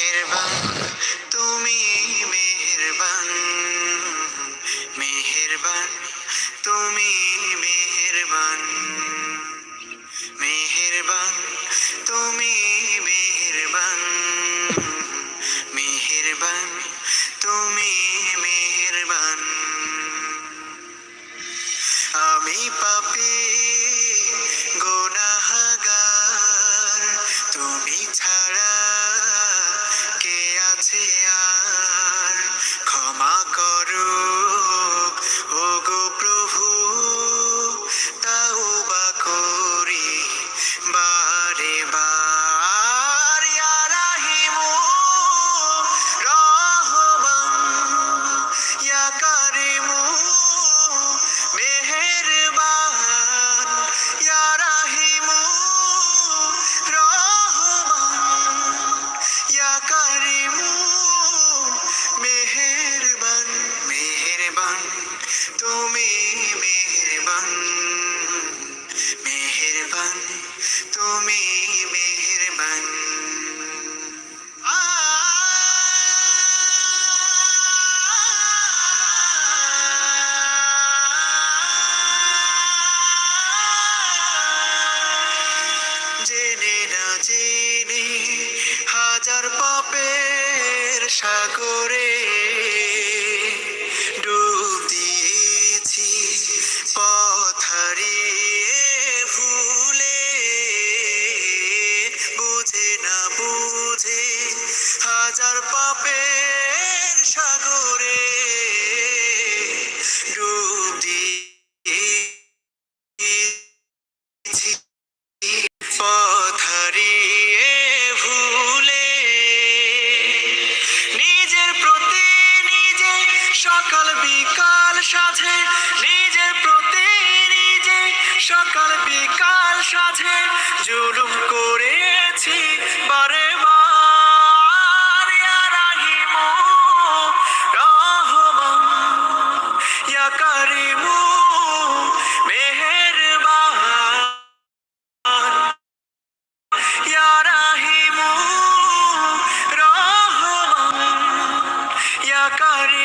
মেহেরবান তুমি, মেহেরবান, মেহেরবান তুমি, মেহেরবান, মেহেরবান তুমি, মেহেরবান, মেহেরবান তুমি, মেহেরবান। আমি পাপী গুনাহগার, তুমি ছাড়া কে আছে আর? ক্ষমা করো ওগো প্রভু, তাওবা করি বারে বার। ইয়া রাহিমু রহমান, ইয়া কারিমু মেহেরবান, ইয়া রাহিমু রহমান, ইয়া কারিমু মেহেরবান। মেহেরবান তুমি, মেহেরবান, মেহেরবান তুমি, মেহেরবান। জেনে না জেনে হাজার পাপের সাগরে ডুব দিয়েছি, পথ হারিয়ে ভুলে। বুঝে না বুঝে হাজার পাপের সাগরে ডুব দিয়েছি, পথ হারিয়ে ভুলে। নিজের প্রতি নিজে সকাল বিকাল সাধে, নিজের প্রতি নিজে সকাল বিকাল সাধে জুলুম করেছি বারে বার। ইয়া রাহিমু রহমান, ইয়া কারিমু মেহেরবান, ইয়া রাহিমু রহমান, ইয়া কারিমু